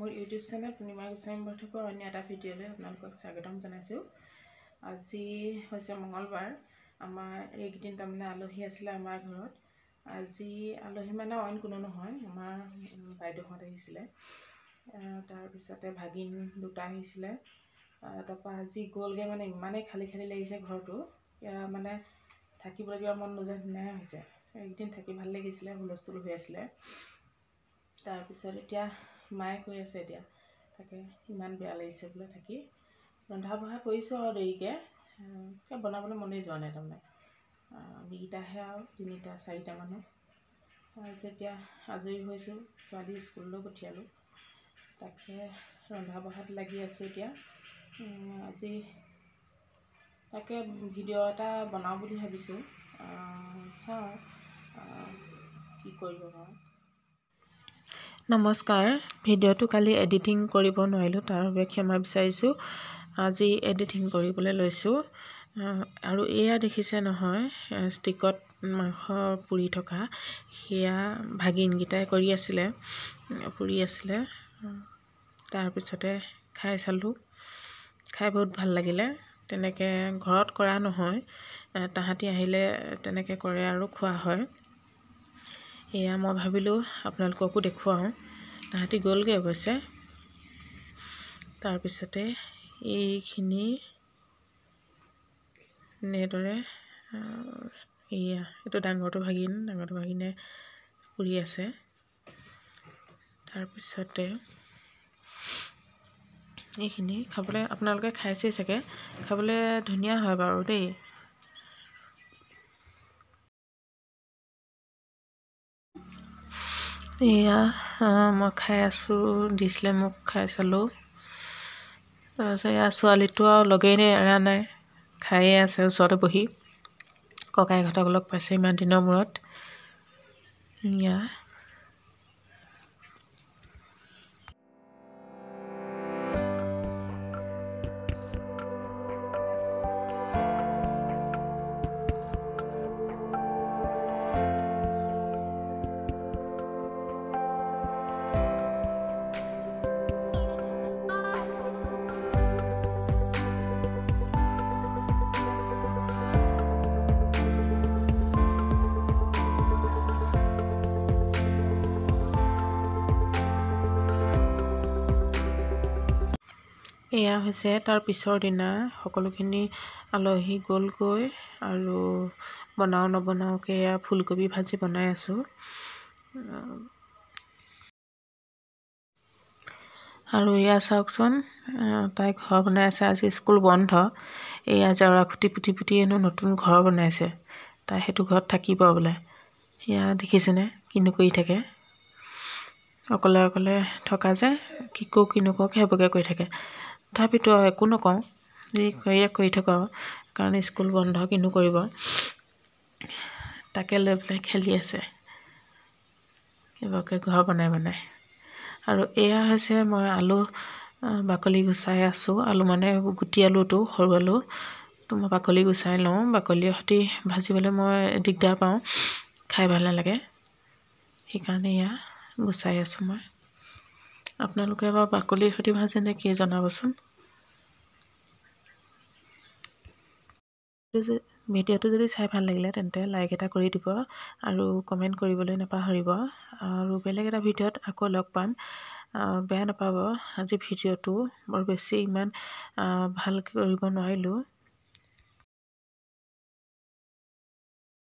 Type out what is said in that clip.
মোৰ YouTube channel পূৰ্ণিমা গোস্বামী বৰঠাকুৰ অন্য এটা ভিডিঅ'লৈ আপোনালোকক স্বাগতম জনাইছোঁ। আজি হৈছে মঙলবাৰ। আমাৰ এইকেইদিন তাৰমানে আলহী আছিলে আমাৰ ঘৰত। আজি আলহী মানে অইন কোনো নহয়, আমাৰ বাইদেউহঁত আহিছিলে। তাৰপিছতে ভাগিন দুটা আহিছিলে। তাৰপৰা আজি গ'লগৈ, মানে ইমানেই খালী খালী লাগিছে ঘৰটো, মানে থাকিবলৈ কিবা মন নোযোৱা নিচিনাই হৈছে। এইকেইদিন থাকি ভাল লাগিছিলে, হুলস্থুল হৈ আছিলে। তাৰপিছত এতিয়া মায়ে কৈ আছে এতিয়া তাকে ইমান বেয়া লাগিছে বোলে থাকি। ৰন্ধা বঢ়া কৰিছোঁ আৰু দেৰিকৈ, বনাবলৈ মনেই যোৱা নাই তাৰমানে। আমিকেইটাহে আৰু চাৰিটা মানুহ। যেতিয়া আজৰি হৈছোঁ, ছোৱালী স্কুললৈ পঠিয়ালোঁ, তাকে ৰন্ধা বঢ়াত লাগি আছোঁ এতিয়া। আজি তাকে ভিডিঅ' এটা বনাওঁ বুলি ভাবিছোঁ, চাওঁ কি কৰিব পাৰোঁ। নমস্কাৰ। ভিডিঅ'টো কালি এডিটিং কৰিব নোৱাৰিলোঁ, তাৰ বাবে ক্ষমা বিচাৰিছোঁ। আজি এডিটিং কৰিবলৈ লৈছোঁ। আৰু এয়া দেখিছে নহয়, ষ্টিকত মাংস পুৰি থকা, সেয়া ভাগিনকেইটাই পুৰি আছিলে। তাৰপিছতে খাই চালোঁ, খাই বহুত ভাল লাগিলে। তেনেকৈ ঘৰত কৰা নহয়, তাহাঁতি আহিলে তেনেকৈ কৰে আৰু খোৱা হয়। এয়া মই ভাবিলোঁ আপোনালোককো দেখুৱাওঁ। তাহাঁতি গ'লগৈ অৱশ্যে। তাৰপিছতে এইখিনি এনেদৰে এইটো ডাঙৰটো ভাগিনে পুৰি আছে। তাৰপিছতে এইখিনি খাবলৈ, আপোনালোকে খাইছেই চাগে, খাবলৈ ধুনীয়া হয় বাৰু দেই। এয়া মই খাই আছোঁ, দিছিলে মোক, খাই চালোঁ। তাৰপিছত এয়া ছোৱালীটো আৰু লগেই এৰা নাই, খায়ে আছে ওচৰতে বহি। ককায়েকহঁতক লগ পাইছে ইমান দিনৰ মূৰত। এয়া এয়া হৈছে তাৰ পিছৰ দিনা। সকলোখিনি আলহী গ'লগৈ আৰু বনাওঁ নবনাওকৈ এয়া ফুলকবি ভাজি বনাই আছোঁ। আৰু এয়া চাওকচোন, তাই ঘৰ বনাই আছে। আজি স্কুল বন্ধ। এয়া জেওৰা খুটি পুতি হেনো নতুন ঘৰ বনাইছে। তাই সেইটো ঘৰত থাকিব বোলে। এয়া দেখিছেনে কিনো কৰি থাকে, অকলে অকলে থকা যে, কি নকওঁ সেইবোৰকে কৰি থাকে। তথাপিতো একো নকওঁ, যি কৰি থাকোঁ আৰু, কাৰণ স্কুল বন্ধ কিনো কৰিব। তাকে লৈ পেলাই খেলি আছে এইবোৰকে ঘৰ বনাই। আৰু এয়া হৈছে মই আলু বাকলি গুচাই আছোঁ। আলু মানে গুটি আলুটো, সৰু আলুটো মই বাকলি গুচাই লওঁ। বাকলিৰ সৈতে ভাজিবলৈ মই দিগদাৰ পাওঁ, খাই ভাল নালাগে। সেইকাৰণে এয়া গুচাই আছোঁ মই। আপোনালোকে এবাৰ বাকলিৰ সৈতে ভাজে নে কি জনাবচোন। ভিডিঅ'টো যদি চাই ভাল লাগিলে তেন্তে লাইক এটা কৰি দিব আৰু কমেণ্ট কৰিবলৈ নাপাহৰিব। আৰু বেলেগ এটা ভিডিঅ'ত আকৌ লগ পাম। বেয়া নাপাব, আজি ভিডিঅ'টো বৰ বেছি ইমান ভাল কৰিব নোৱাৰিলোঁ।